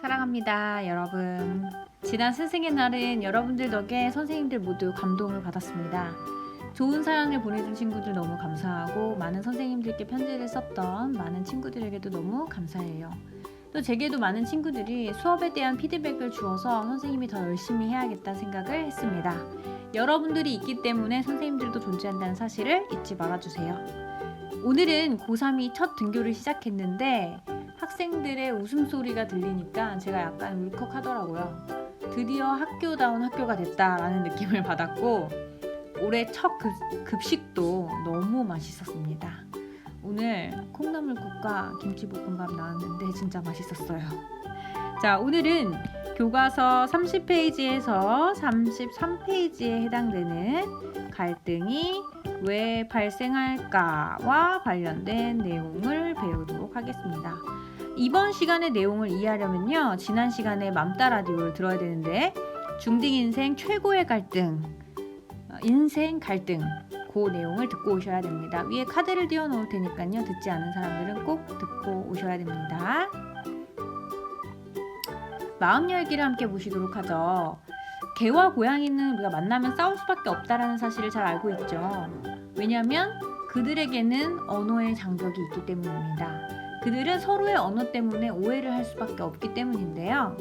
사랑합니다, 여러분. 지난 스승의 날은 여러분들 덕에 선생님들 모두 감동을 받았습니다. 좋은 사연을 보내준 친구들 너무 감사하고 많은 선생님들께 편지를 썼던 많은 친구들에게도 너무 감사해요. 또 제게도 많은 친구들이 수업에 대한 피드백을 주어서 선생님이 더 열심히 해야겠다 생각을 했습니다. 여러분들이 있기 때문에 선생님들도 존재한다는 사실을 잊지 말아주세요. 오늘은 고3이 첫 등교를 시작했는데 학생들의 웃음소리가 들리니까 제가 약간 울컥하더라고요. 드디어 학교다운 학교가 됐다라는 느낌을 받았고 올해 첫 급식도 너무 맛있었습니다. 오늘 콩나물국과 김치볶음밥 나왔는데 진짜 맛있었어요. 자, 오늘은 교과서 30페이지에서 33페이지에 해당되는 갈등이 왜 발생할까와 관련된 내용을 배우도록 하겠습니다. 이번 시간의 내용을 이해하려면요, 지난 시간에 맘따 라디오를 들어야 되는데 중딩인생 최고의 갈등, 인생 갈등, 그 내용을 듣고 오셔야 됩니다. 위에 카드를 띄워 놓을 테니까요, 듣지 않은 사람들은 꼭 듣고 오셔야 됩니다. 마음 열기를 함께 보시도록 하죠. 개와 고양이는 우리가 만나면 싸울 수밖에 없다는 사실을 잘 알고 있죠. 왜냐하면 그들에게는 언어의 장벽이 있기 때문입니다. 그들은 서로의 언어 때문에 오해를 할 수밖에 없기 때문인데요.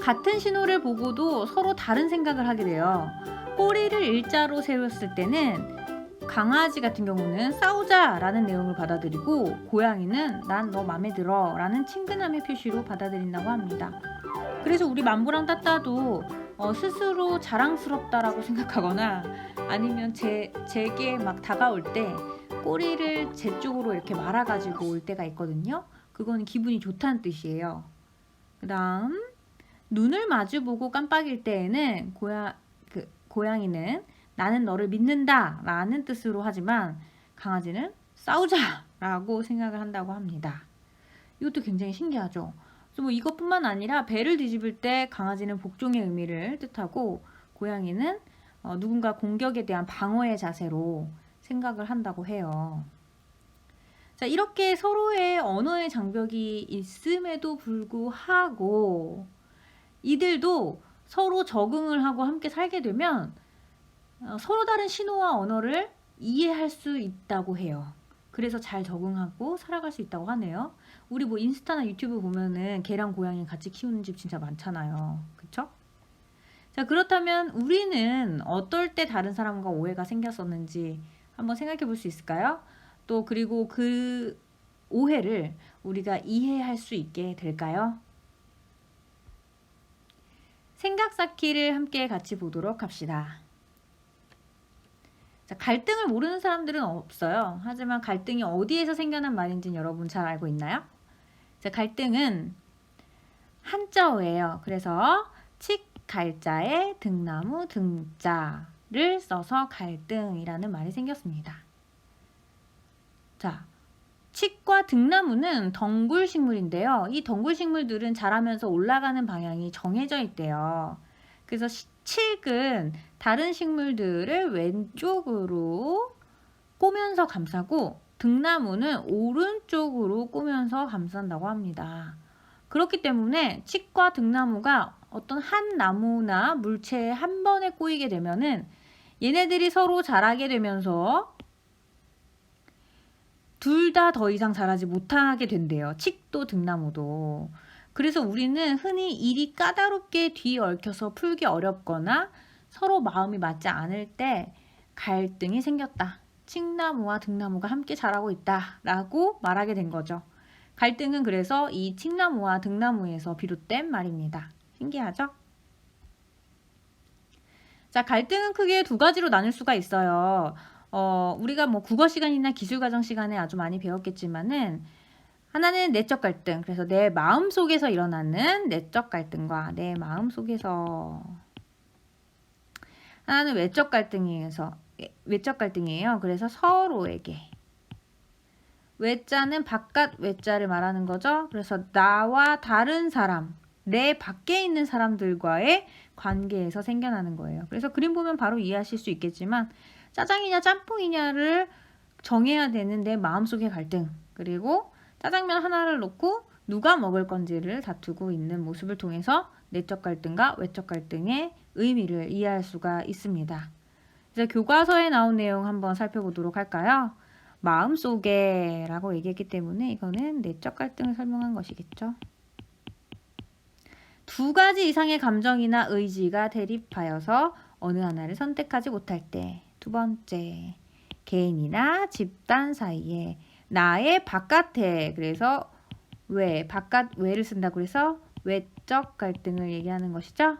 같은 신호를 보고도 서로 다른 생각을 하게 돼요. 꼬리를 일자로 세웠을 때는 강아지 같은 경우는 싸우자 라는 내용을 받아들이고 고양이는 난 너 맘에 들어 라는 친근함의 표시로 받아들인다고 합니다. 그래서 우리 맘보랑 따따도 스스로 자랑스럽다라고 생각하거나 아니면 제게 막 다가올 때 꼬리를 제 쪽으로 이렇게 말아가지고 올 때가 있거든요. 그거는 기분이 좋다는 뜻이에요. 그 다음 눈을 마주보고 깜빡일 때에는 고양이는 나는 너를 믿는다 라는 뜻으로 하지만 강아지는 싸우자 라고 생각을 한다고 합니다. 이것도 굉장히 신기하죠. 그래서 뭐 이것뿐만 아니라 배를 뒤집을 때 강아지는 복종의 의미를 뜻하고 고양이는 누군가 공격에 대한 방어의 자세로 생각을 한다고 해요. 자, 이렇게 서로의 언어의 장벽이 있음에도 불구하고 이들도 서로 적응을 하고 함께 살게 되면 서로 다른 신호와 언어를 이해할 수 있다고 해요. 그래서 잘 적응하고 살아갈 수 있다고 하네요. 우리 뭐 인스타나 유튜브 보면은 개랑 고양이 같이 키우는 집 진짜 많잖아요. 그쵸? 자, 그렇다면 우리는 어떨 때 다른 사람과 오해가 생겼었는지 한번 생각해 볼 수 있을까요? 또 그리고 그 오해를 우리가 이해할 수 있게 될까요? 생각 쌓기를 함께 같이 보도록 합시다. 자, 갈등을 모르는 사람들은 없어요. 하지만 갈등이 어디에서 생겨난 말인지는 여러분 잘 알고 있나요? 자, 갈등은 한자어예요. 그래서 칡갈자에 등나무 등자를 써서 갈등이라는 말이 생겼습니다. 자, 칡과 등나무는 덩굴식물인데요. 이 덩굴식물들은 자라면서 올라가는 방향이 정해져 있대요. 그래서 칡은 다른 식물들을 왼쪽으로 꼬면서 감싸고 등나무는 오른쪽으로 꼬면서 감싼다고 합니다. 그렇기 때문에 칡과 등나무가 어떤 한 나무나 물체에 한 번에 꼬이게 되면은 얘네들이 서로 자라게 되면서 둘 다 더 이상 자라지 못하게 된대요. 칡도 등나무도. 그래서 우리는 흔히 일이 까다롭게 뒤얽혀서 풀기 어렵거나 서로 마음이 맞지 않을 때 갈등이 생겼다. 칡나무와 등나무가 함께 자라고 있다 라고 말하게 된 거죠. 갈등은 그래서 이 칡나무와 등나무에서 비롯된 말입니다. 신기하죠? 자, 갈등은 크게 두 가지로 나눌 수가 있어요. 우리가 뭐 국어 시간이나 기술과정 시간에 아주 많이 배웠겠지만은 하나는 내적 갈등, 그래서 내 마음 속에서 일어나는 내적 갈등과 내 마음 속에서 하나는 외적 갈등이에요. 그래서 서로에게 외자는 바깥 외자를 말하는 거죠. 그래서 나와 다른 사람, 내 밖에 있는 사람들과의 관계에서 생겨나는 거예요. 그래서 그림 보면 바로 이해하실 수 있겠지만 짜장이냐 짬뽕이냐를 정해야 되는 내 마음속의 갈등, 그리고 짜장면 하나를 놓고 누가 먹을 건지를 다투고 있는 모습을 통해서 내적 갈등과 외적 갈등의 의미를 이해할 수가 있습니다. 이제 교과서에 나온 내용 한번 살펴보도록 할까요? 마음속에 라고 얘기했기 때문에 이거는 내적 갈등을 설명한 것이겠죠. 두 가지 이상의 감정이나 의지가 대립하여서 어느 하나를 선택하지 못할 때. 두 번째, 개인이나 집단 사이에 나의 바깥에, 그래서 바깥 외를 쓴다고 해서 외적 갈등을 얘기하는 것이죠.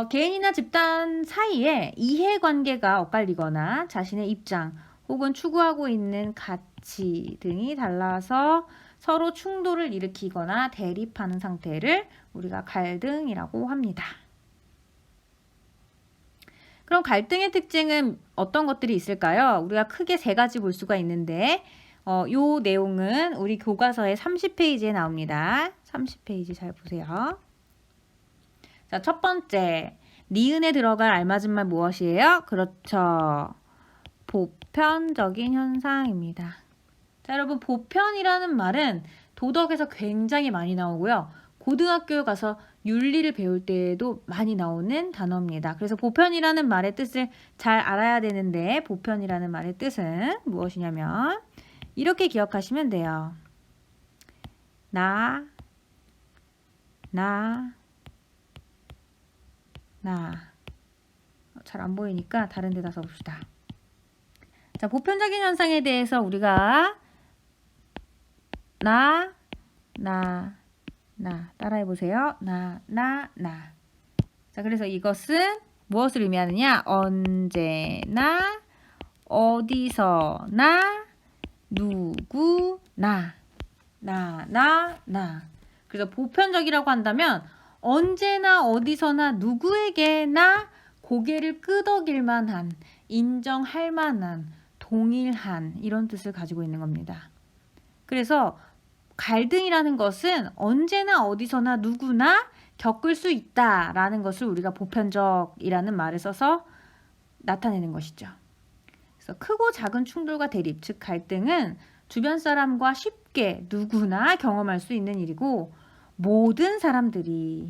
개인이나 집단 사이에 이해관계가 엇갈리거나 자신의 입장 혹은 추구하고 있는 가치 등이 달라서 서로 충돌을 일으키거나 대립하는 상태를 우리가 갈등이라고 합니다. 그럼 갈등의 특징은 어떤 것들이 있을까요? 우리가 크게 세 가지 볼 수가 있는데 요 내용은 우리 교과서의 30페이지에 나옵니다. 30페이지 잘 보세요. 자, 첫 번째, 니은에 들어갈 알맞은 말 무엇이에요? 그렇죠. 보편적인 현상입니다. 자, 여러분, 보편이라는 말은 도덕에서 굉장히 많이 나오고요. 고등학교에 가서 윤리를 배울 때에도 많이 나오는 단어입니다. 그래서 보편이라는 말의 뜻을 잘 알아야 되는데, 보편이라는 말의 뜻은 무엇이냐면 이렇게 기억하시면 돼요. 잘 안 보이니까 다른 데다 써봅시다. 자, 보편적인 현상에 대해서 우리가 따라해보세요. 자, 그래서 이것은 무엇을 의미하느냐? 언제나, 어디서나, 누구나, 그래서 보편적이라고 한다면 언제나 어디서나 누구에게나 고개를 끄덕일 만한, 인정할 만한, 동일한 이런 뜻을 가지고 있는 겁니다. 그래서 갈등이라는 것은 언제나 어디서나 누구나 겪을 수 있다라는 것을 우리가 보편적이라는 말을 써서 나타내는 것이죠. 그래서 크고 작은 충돌과 대립, 즉 갈등은 주변 사람과 쉽게 누구나 경험할 수 있는 일이고 모든 사람들이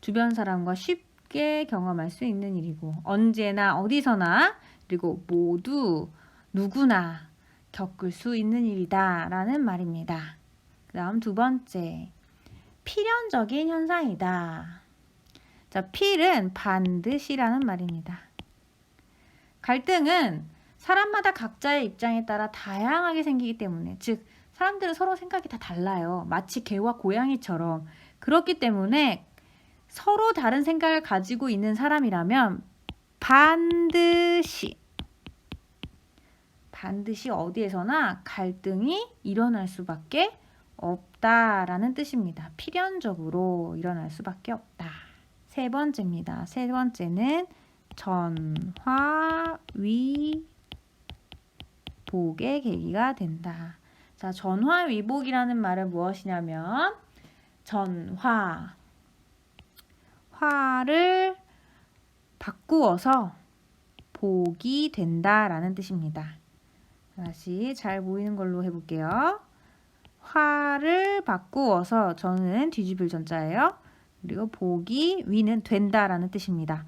주변 사람과 쉽게 경험할 수 있는 일이고 언제나 어디서나 그리고 모두 누구나 겪을 수 있는 일이다 라는 말입니다. 그 다음 두 번째, 필연적인 현상이다. 자, 필은 반드시라는 말입니다. 갈등은 사람마다 각자의 입장에 따라 다양하게 생기기 때문에, 즉 사람들은 서로 생각이 다 달라요. 마치 개와 고양이처럼. 그렇기 때문에 서로 다른 생각을 가지고 있는 사람이라면 반드시 어디에서나 갈등이 일어날 수밖에 없다라는 뜻입니다. 필연적으로 일어날 수밖에 없다. 세 번째입니다. 세 번째는 전화위복의 계기가 된다. 자, 전화위복이라는 말은 무엇이냐면 화를 바꾸어서 복이 된다라는 뜻입니다. 다시 잘 보이는 걸로 해볼게요. 화를 바꾸어서, 저는 뒤집을 전자예요. 그리고 복이, 위는 된다라는 뜻입니다.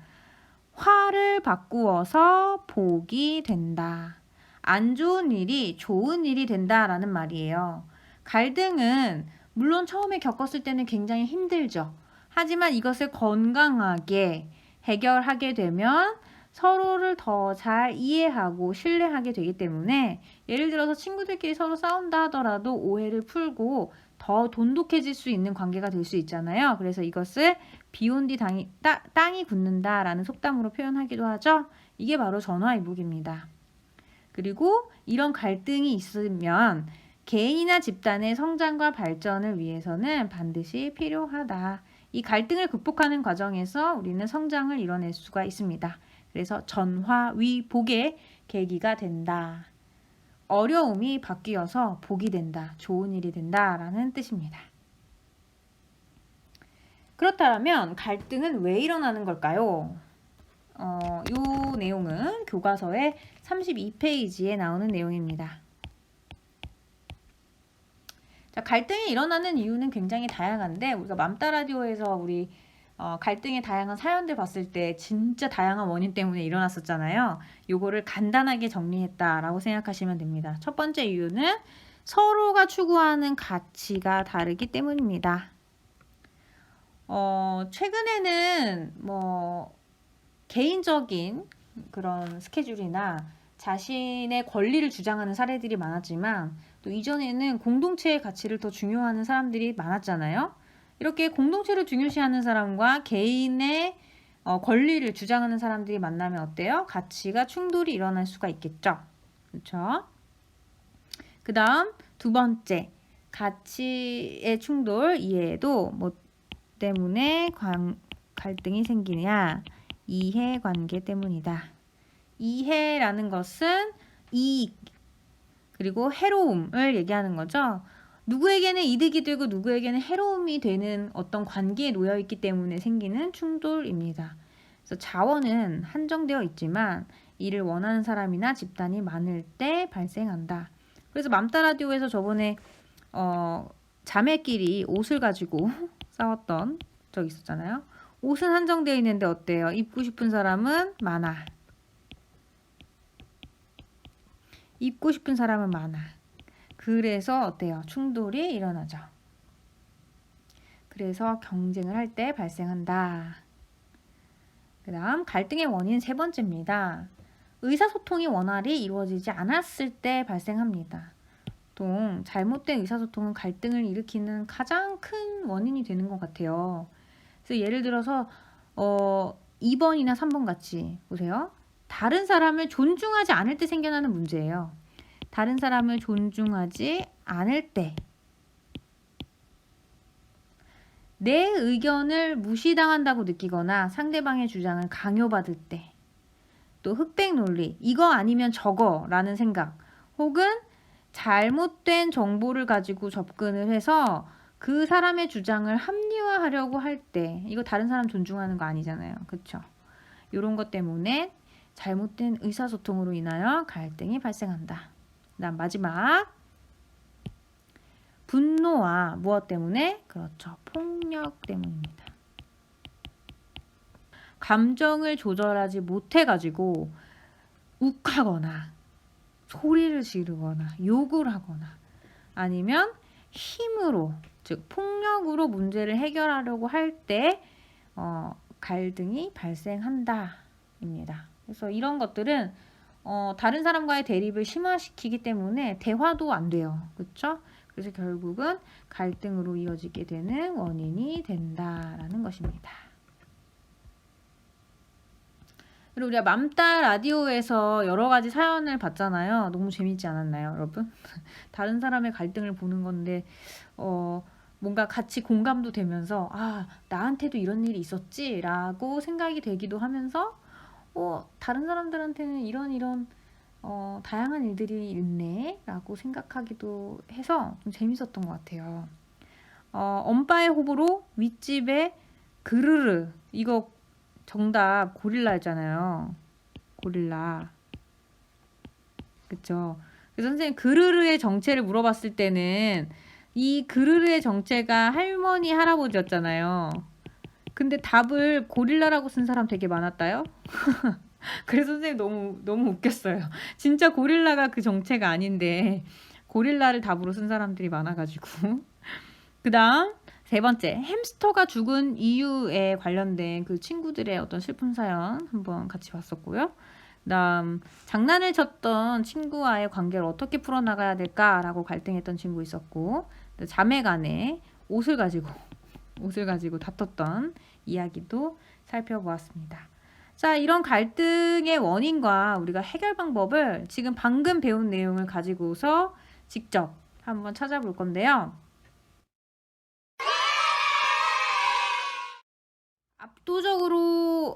화를 바꾸어서 복이 된다. 안 좋은 일이 좋은 일이 된다라는 말이에요. 갈등은 물론 처음에 겪었을 때는 굉장히 힘들죠. 하지만 이것을 건강하게 해결하게 되면 서로를 더 잘 이해하고 신뢰하게 되기 때문에, 예를 들어서 친구들끼리 서로 싸운다 하더라도 오해를 풀고 더 돈독해질 수 있는 관계가 될 수 있잖아요. 그래서 이것을 비 온 뒤 땅이 굳는다 라는 속담으로 표현하기도 하죠. 이게 바로 전화위복입니다. 그리고 이런 갈등이 있으면 개인이나 집단의 성장과 발전을 위해서는 반드시 필요하다. 이 갈등을 극복하는 과정에서 우리는 성장을 이뤄낼 수가 있습니다. 그래서 전화위복의 계기가 된다. 어려움이 바뀌어서 복이 된다. 좋은 일이 된다라는 뜻입니다. 그렇다면 갈등은 왜 일어나는 걸까요? 이 내용은 교과서의 32페이지에 나오는 내용입니다. 자, 갈등이 일어나는 이유는 굉장히 다양한데 우리가 맘따 라디오에서 우리 갈등의 다양한 사연들 봤을 때 진짜 다양한 원인 때문에 일어났었잖아요. 요거를 간단하게 정리했다라고 생각하시면 됩니다. 첫 번째 이유는 서로가 추구하는 가치가 다르기 때문입니다. 최근에는 뭐 개인적인 그런 스케줄이나 자신의 권리를 주장하는 사례들이 많았지만 또 이전에는 공동체의 가치를 더 중요하는 사람들이 많았잖아요. 이렇게 공동체를 중요시하는 사람과 개인의 권리를 주장하는 사람들이 만나면 어때요? 가치가 충돌이 일어날 수가 있겠죠. 그렇죠? 그 다음 두 번째, 가치의 충돌 이해에도 뭐 때문에 갈등이 생기냐? 이해관계 때문이다. 이해라는 것은 이익 그리고 해로움을 얘기하는 거죠. 누구에게는 이득이 되고 누구에게는 해로움이 되는 어떤 관계에 놓여 있기 때문에 생기는 충돌입니다. 그래서 자원은 한정되어 있지만 이를 원하는 사람이나 집단이 많을 때 발생한다. 그래서 맘따 라디오에서 저번에 자매끼리 옷을 가지고 싸웠던 적 있었잖아요. 옷은 한정되어 있는데 어때요? 입고 싶은 사람은 많아. 입고 싶은 사람은 많아. 그래서 어때요? 충돌이 일어나죠. 그래서 경쟁을 할 때 발생한다. 그 다음 갈등의 원인 세 번째입니다. 의사소통이 원활히 이루어지지 않았을 때 발생합니다. 보통 잘못된 의사소통은 갈등을 일으키는 가장 큰 원인이 되는 것 같아요. 그래서 예를 들어서 2번이나 3번 같이 보세요. 다른 사람을 존중하지 않을 때 생겨나는 문제예요. 다른 사람을 존중하지 않을 때, 내 의견을 무시당한다고 느끼거나 상대방의 주장을 강요받을 때, 또 흑백 논리, 이거 아니면 저거라는 생각, 혹은 잘못된 정보를 가지고 접근을 해서 그 사람의 주장을 합리화하려고 할 때, 이거 다른 사람 존중하는 거 아니잖아요. 그렇죠? 이런 것 때문에 잘못된 의사소통으로 인하여 갈등이 발생한다. 그다음 마지막, 분노와 무엇 때문에? 그렇죠. 폭력 때문입니다. 감정을 조절하지 못해가지고 욱하거나 소리를 지르거나 욕을 하거나 아니면 힘으로, 즉 폭력으로 문제를 해결하려고 할 때 갈등이 발생한다 입니다. 그래서 이런 것들은 다른 사람과의 대립을 심화시키기 때문에 대화도 안 돼요. 그렇죠? 그래서 결국은 갈등으로 이어지게 되는 원인이 된다라는 것입니다. 그리고 우리가 맘따 라디오에서 여러 가지 사연을 봤잖아요. 너무 재밌지 않았나요, 여러분? 다른 사람의 갈등을 보는 건데 뭔가 같이 공감도 되면서 나한테도 이런 일이 있었지? 라고 생각이 되기도 하면서 다른 사람들한테는 이런 다양한 일들이 있네 라고 생각하기도 해서 좀 재밌었던 것 같아요. 엄빠의 호불호, 윗집의 그르르, 이거 정답 고릴라였잖아요. 고릴라. 그쵸? 그래서 선생님 그르르의 정체를 물어봤을 때는 이 그르르의 정체가 할머니 할아버지였잖아요. 근데 답을 고릴라라고 쓴 사람 되게 많았다요. 그래서 선생님 너무 웃겼어요. 진짜 고릴라가 그 정체가 아닌데 고릴라를 답으로 쓴 사람들이 많아가지고. 그 다음 세 번째, 햄스터가 죽은 이유에 관련된 그 친구들의 어떤 슬픈 사연 한번 같이 봤었고요. 그 다음 장난을 쳤던 친구와의 관계를 어떻게 풀어나가야 될까라고 갈등했던 친구 있었고, 자매 간에 옷을 가지고 다퉜던 이야기도 살펴보았습니다. 자, 이런 갈등의 원인과 우리가 해결 방법을 지금 방금 배운 내용을 가지고서 직접 한번 찾아볼 건데요. 압도적으로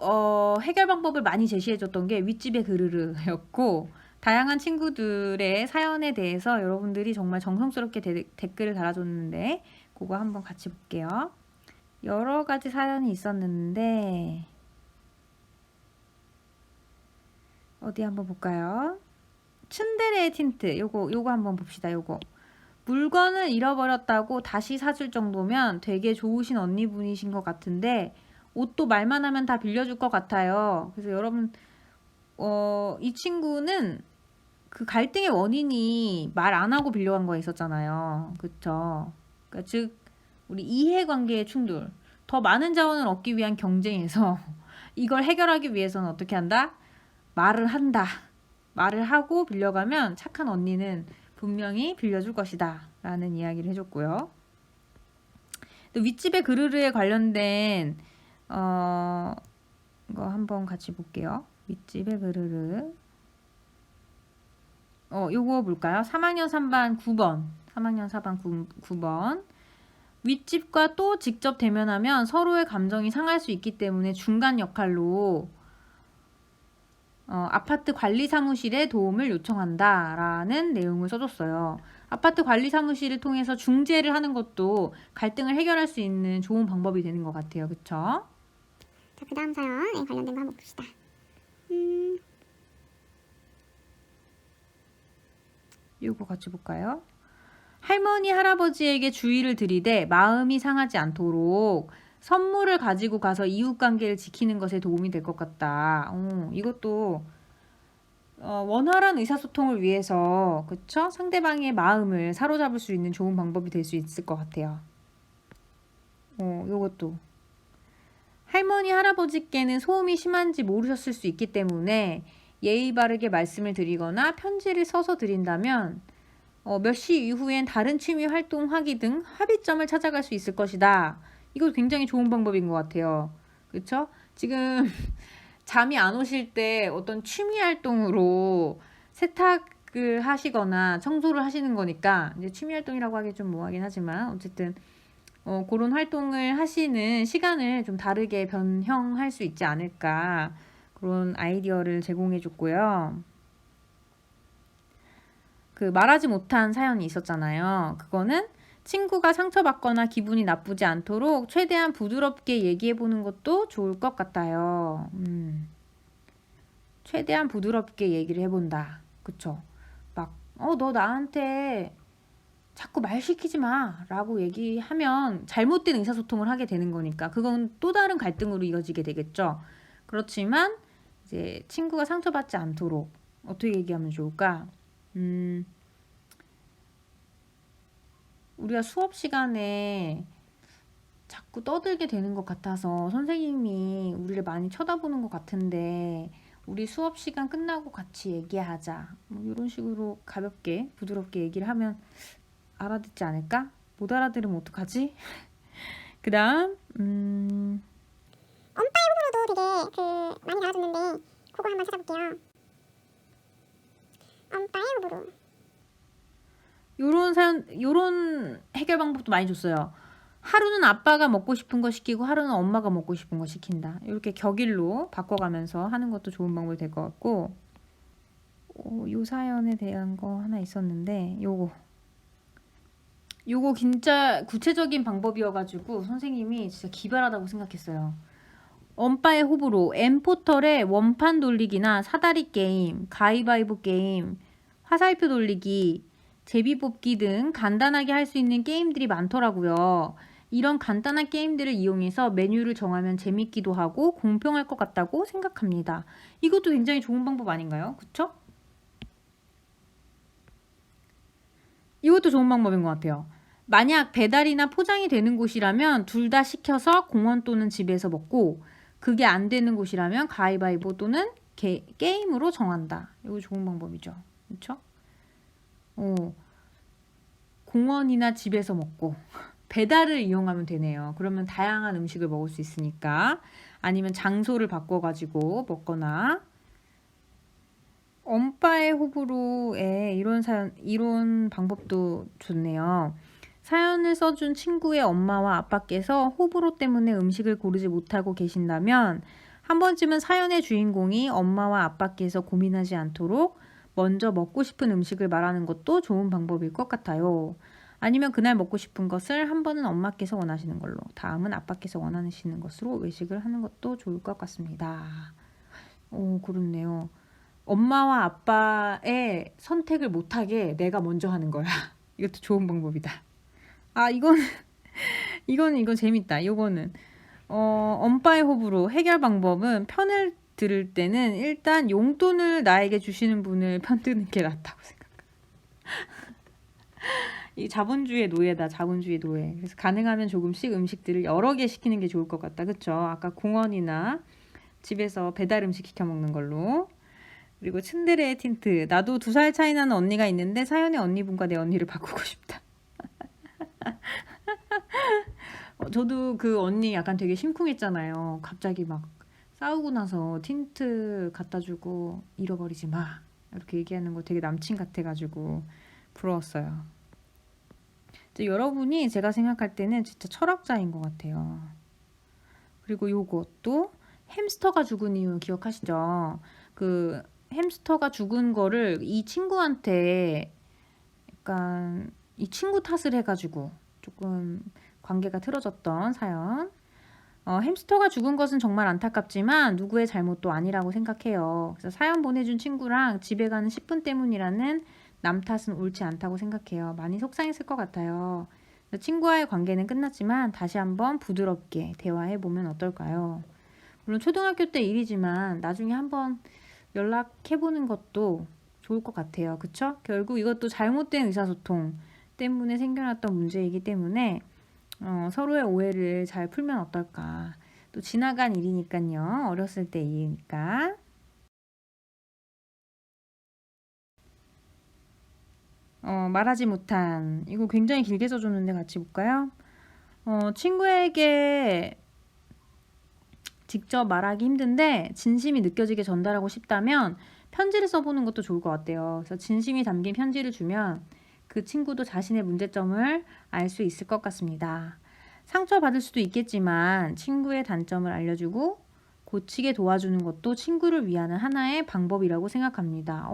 해결 방법을 많이 제시해줬던 게 윗집의 그르르였고, 다양한 친구들의 사연에 대해서 여러분들이 정말 정성스럽게 댓글을 달아줬는데 그거 한번 같이 볼게요. 여러 가지 사연이 있었는데 어디 한번 볼까요? 츤데레 틴트, 요거 한번 봅시다. 요거 물건을 잃어버렸다고 다시 사줄 정도면 되게 좋으신 언니분이신 것 같은데 옷도 말만 하면 다 빌려줄 것 같아요. 그래서 여러분 이 친구는 그 갈등의 원인이 말 안 하고 빌려간 거에 있었잖아요. 그쵸? 그러니까 즉 우리 이해관계의 충돌, 더 많은 자원을 얻기 위한 경쟁에서 이걸 해결하기 위해서는 어떻게 한다? 말을 한다. 말을 하고 빌려가면 착한 언니는 분명히 빌려줄 것이다 라는 이야기를 해줬고요. 또 윗집의 그르르에 관련된 이거 한번 같이 볼게요. 윗집의 그르르 요거 볼까요? 3학년 3반 9번 3학년 4반 9번 윗집과 또 직접 대면하면 서로의 감정이 상할 수 있기 때문에 중간 역할로 아파트 관리 사무실에 도움을 요청한다 라는 내용을 써줬어요. 아파트 관리 사무실을 통해서 중재를 하는 것도 갈등을 해결할 수 있는 좋은 방법이 되는 것 같아요. 그쵸? 자, 그 다음 사연에 관련된 거 한번 봅시다. 이거 같이 볼까요? 할머니 할아버지에게 주의를 들이대 마음이 상하지 않도록 선물을 가지고 가서 이웃관계를 지키는 것에 도움이 될 것 같다. 이것도 원활한 의사소통을 위해서 그쵸? 상대방의 마음을 사로잡을 수 있는 좋은 방법이 될 수 있을 것 같아요. 요것도 할머니 할아버지께는 소음이 심한지 모르셨을 수 있기 때문에 예의 바르게 말씀을 드리거나 편지를 써서 드린다면 몇 시 이후엔 다른 취미 활동하기 등 합의점을 찾아갈 수 있을 것이다. 이거 굉장히 좋은 방법인 것 같아요. 그렇죠? 지금 잠이 안 오실 때 어떤 취미 활동으로 세탁을 하시거나 청소를 하시는 거니까 이제 취미 활동이라고 하기 좀 뭐하긴 하지만 어쨌든 그런 활동을 하시는 시간을 좀 다르게 변형할 수 있지 않을까 그런 아이디어를 제공해 줬고요. 그 말하지 못한 사연이 있었잖아요. 그거는 친구가 상처받거나 기분이 나쁘지 않도록 최대한 부드럽게 얘기해보는 것도 좋을 것 같아요. 최대한 부드럽게 얘기를 해본다. 그쵸? 막, 너 나한테 자꾸 말 시키지 마 라고 얘기하면 잘못된 의사소통을 하게 되는 거니까 그건 또 다른 갈등으로 이어지게 되겠죠. 그렇지만 이제 친구가 상처받지 않도록 어떻게 얘기하면 좋을까? 우리가 수업 시간에 자꾸 떠들게 되는 것 같아서 선생님이 우리를 많이 쳐다보는 것 같은데 우리 수업 시간 끝나고 같이 얘기하자. 뭐 이런 식으로 가볍게 부드럽게 얘기를 하면 알아듣지 않을까? 못 알아들으면 어떡하지? 그 다음 엄빠의 호불호도 되게 많이 나와줬는데 그거 한번 찾아볼게요. 엄빠의 호불호. 요런 해결 방법도 많이 줬어요. 하루는 아빠가 먹고 싶은 거 시키고 하루는 엄마가 먹고 싶은 거 시킨다. 이렇게 격일로 바꿔가면서 하는 것도 좋은 방법이 될 것 같고 요 사연에 대한 거 하나 있었는데 요거 진짜 구체적인 방법이어가지고 선생님이 진짜 기발하다고 생각했어요. 엄빠의 호불호, 엠포털의 원판 돌리기나 사다리 게임, 가위바위보 게임, 화살표 돌리기, 제비 뽑기 등 간단하게 할 수 있는 게임들이 많더라고요. 이런 간단한 게임들을 이용해서 메뉴를 정하면 재밌기도 하고 공평할 것 같다고 생각합니다. 이것도 굉장히 좋은 방법 아닌가요? 그쵸? 이것도 좋은 방법인 것 같아요. 만약 배달이나 포장이 되는 곳이라면 둘 다 시켜서 공원 또는 집에서 먹고 그게 안 되는 곳이라면 가위바위보 또는 게임으로 정한다. 이거 좋은 방법이죠. 그렇죠? 공원이나 집에서 먹고 배달을 이용하면 되네요. 그러면 다양한 음식을 먹을 수 있으니까 아니면 장소를 바꿔가지고 먹거나 엄빠의 호불호에 이런 방법도 좋네요. 사연을 써준 친구의 엄마와 아빠께서 호불호 때문에 음식을 고르지 못하고 계신다면 한 번쯤은 사연의 주인공이 엄마와 아빠께서 고민하지 않도록 먼저 먹고 싶은 음식을 말하는 것도 좋은 방법일 것 같아요. 아니면 그날 먹고 싶은 것을 한 번은 엄마께서 원하시는 걸로 다음은 아빠께서 원하시는 것으로 외식을 하는 것도 좋을 것 같습니다. 그렇네요. 엄마와 아빠의 선택을 못하게 내가 먼저 하는 거야. 이것도 좋은 방법이다. 아, 이건 재밌다. 이거는 엄빠의 호불호 해결 방법은 편을 들을 때는 일단 용돈을 나에게 주시는 분을 편드는 게 낫다고 생각. 이 자본주의의 노예다. 자본주의 노예. 그래서 가능하면 조금씩 음식들을 여러 개 시키는 게 좋을 것 같다. 그쵸? 아까 공원이나 집에서 배달 음식 시켜 먹는 걸로. 그리고 츤데레의 틴트. 나도 2살 차이 나는 언니가 있는데 사연의 언니분과 내 언니를 바꾸고 싶다. 저도 그 언니 약간 되게 심쿵했잖아요. 갑자기 막 싸우고 나서 틴트 갖다 주고 잃어버리지 마. 이렇게 얘기하는 거 되게 남친 같아가지고 부러웠어요. 여러분이 제가 생각할 때는 진짜 철학자인 것 같아요. 그리고 요것도 햄스터가 죽은 이유 기억하시죠? 그 햄스터가 죽은 거를 이 친구한테 약간 이 친구 탓을 해가지고 조금 관계가 틀어졌던 사연. 햄스터가 죽은 것은 정말 안타깝지만 누구의 잘못도 아니라고 생각해요. 그래서 사연 보내준 친구랑 집에 가는 10분 때문이라는 남 탓은 옳지 않다고 생각해요. 많이 속상했을 것 같아요. 친구와의 관계는 끝났지만 다시 한번 부드럽게 대화해보면 어떨까요? 물론 초등학교 때 일이지만 나중에 한번 연락해보는 것도 좋을 것 같아요. 그쵸? 결국 이것도 잘못된 의사소통 때문에 생겨났던 문제이기 때문에 서로의 오해를 잘 풀면 어떨까. 또 지나간 일이니까요. 어렸을 때 일이니까. 말하지 못한 이거 굉장히 길게 써줬는데 같이 볼까요? 친구에게 직접 말하기 힘든데 진심이 느껴지게 전달하고 싶다면 편지를 써보는 것도 좋을 것 같아요. 그래서 진심이 담긴 편지를 주면 그 친구도 자신의 문제점을 알 수 있을 것 같습니다. 상처받을 수도 있겠지만 친구의 단점을 알려주고 고치게 도와주는 것도 친구를 위한 하나의 방법이라고 생각합니다.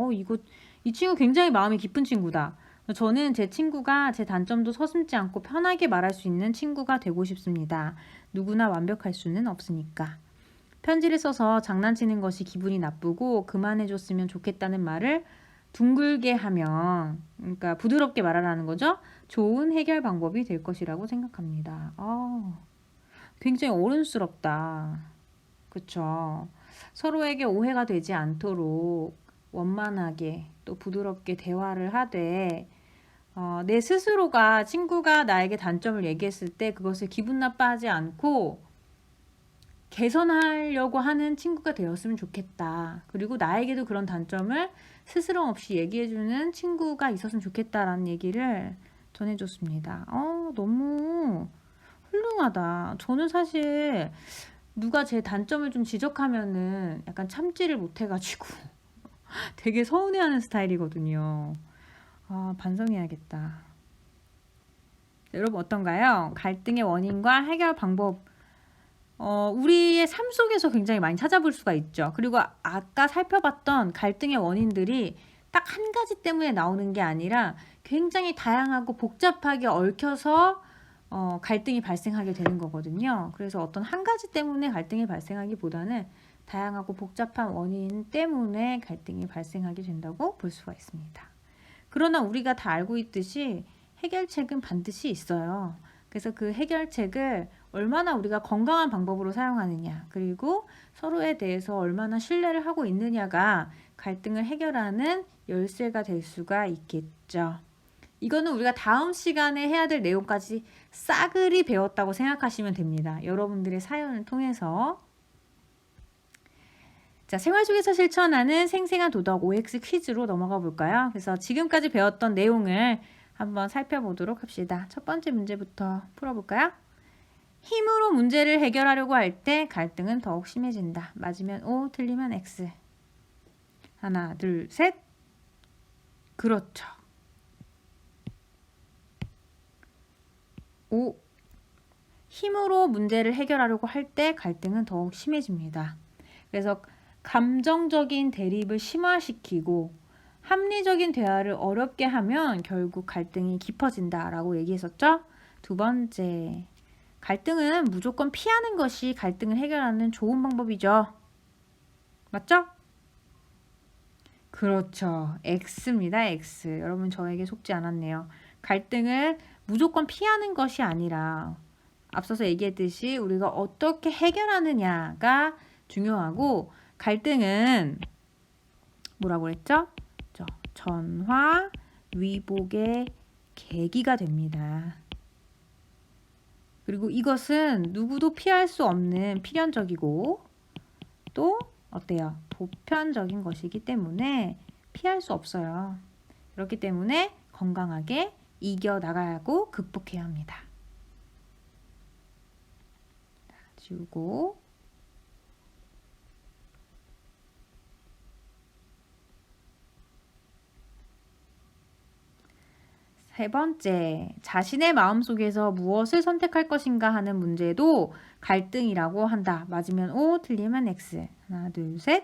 이 친구 굉장히 마음이 깊은 친구다. 저는 제 친구가 제 단점도 서슴지 않고 편하게 말할 수 있는 친구가 되고 싶습니다. 누구나 완벽할 수는 없으니까. 편지를 써서 장난치는 것이 기분이 나쁘고 그만해줬으면 좋겠다는 말을 둥글게 하면, 그러니까 부드럽게 말하라는 거죠. 좋은 해결 방법이 될 것이라고 생각합니다. 굉장히 어른스럽다. 그쵸? 서로에게 오해가 되지 않도록 원만하게 또 부드럽게 대화를 하되 내 스스로가 친구가 나에게 단점을 얘기했을 때 그것을 기분 나빠하지 않고 개선하려고 하는 친구가 되었으면 좋겠다. 그리고 나에게도 그런 단점을 스스럼 없이 얘기해주는 친구가 있었으면 좋겠다라는 얘기를 전해줬습니다. 너무 훌륭하다. 저는 사실 누가 제 단점을 좀 지적하면은 약간 참지를 못해가지고 되게 서운해하는 스타일이거든요. 반성해야겠다. 여러분 어떤가요? 갈등의 원인과 해결 방법 우리의 삶 속에서 굉장히 많이 찾아볼 수가 있죠. 그리고 아까 살펴봤던 갈등의 원인들이 딱 한 가지 때문에 나오는 게 아니라 굉장히 다양하고 복잡하게 얽혀서 갈등이 발생하게 되는 거거든요. 그래서 어떤 한 가지 때문에 갈등이 발생하기보다는 다양하고 복잡한 원인 때문에 갈등이 발생하게 된다고 볼 수가 있습니다. 그러나 우리가 다 알고 있듯이 해결책은 반드시 있어요. 그래서 그 해결책을 얼마나 우리가 건강한 방법으로 사용하느냐, 그리고 서로에 대해서 얼마나 신뢰를 하고 있느냐가 갈등을 해결하는 열쇠가 될 수가 있겠죠. 이거는 우리가 다음 시간에 해야 될 내용까지 싸그리 배웠다고 생각하시면 됩니다. 여러분들의 사연을 통해서. 자, 생활 속에서 실천하는 생생한 도덕 OX 퀴즈로 넘어가 볼까요? 그래서 지금까지 배웠던 내용을 한번 살펴보도록 합시다. 첫 번째 문제부터 풀어볼까요? 힘으로 문제를 해결하려고 할 때 갈등은 더욱 심해진다. 맞으면 O, 틀리면 X. 하나, 둘, 셋. 그렇죠. O. 힘으로 문제를 해결하려고 할 때 갈등은 더욱 심해집니다. 그래서 감정적인 대립을 심화시키고 합리적인 대화를 어렵게 하면 결국 갈등이 깊어진다라고 얘기했었죠. 두 번째, 갈등은 무조건 피하는 것이 갈등을 해결하는 좋은 방법이죠. 맞죠? 그렇죠. X입니다. X. 여러분 저에게 속지 않았네요. 갈등을 무조건 피하는 것이 아니라 앞서서 얘기했듯이 우리가 어떻게 해결하느냐가 중요하고, 갈등은 뭐라고 했죠? 전화 위복의 계기가 됩니다. 그리고 이것은 누구도 피할 수 없는 필연적이고 또 어때요? 보편적인 것이기 때문에 피할 수 없어요. 그렇기 때문에 건강하게 이겨나가야 하고 극복해야 합니다. 지우고, 세 번째, 자신의 마음속에서 무엇을 선택할 것인가 하는 문제도 갈등이라고 한다. 맞으면 O, 틀리면 X. 하나, 둘, 셋.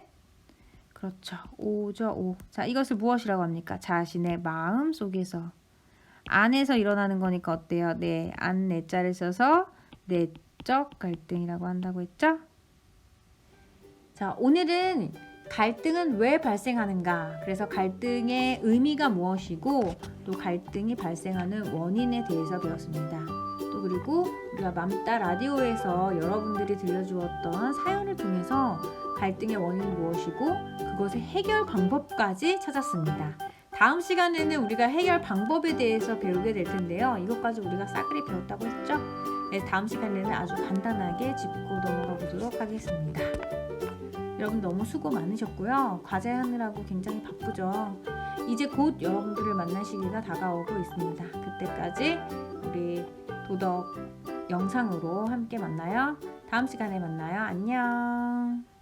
그렇죠. O죠, O. 자, 이것을 무엇이라고 합니까? 자신의 마음속에서. 안에서 일어나는 거니까 어때요? 네, 안 내자를 써서 내적 갈등이라고 한다고 했죠? 자, 오늘은 갈등은 왜 발생하는가? 그래서 갈등의 의미가 무엇이고 또 갈등이 발생하는 원인에 대해서 배웠습니다. 또 그리고 우리가 맘따 라디오에서 여러분들이 들려주었던 사연을 통해서 갈등의 원인이 무엇이고 그것의 해결 방법까지 찾았습니다. 다음 시간에는 우리가 해결 방법에 대해서 배우게 될 텐데요. 이것까지 우리가 싸그리 배웠다고 했죠? 네, 다음 시간에는 아주 간단하게 짚고 넘어가 보도록 하겠습니다. 여러분 너무 수고 많으셨고요. 과제하느라고 굉장히 바쁘죠. 이제 곧 여러분들을 만날 시기가 다가오고 있습니다. 그때까지 우리 도덕 영상으로 함께 만나요. 다음 시간에 만나요. 안녕.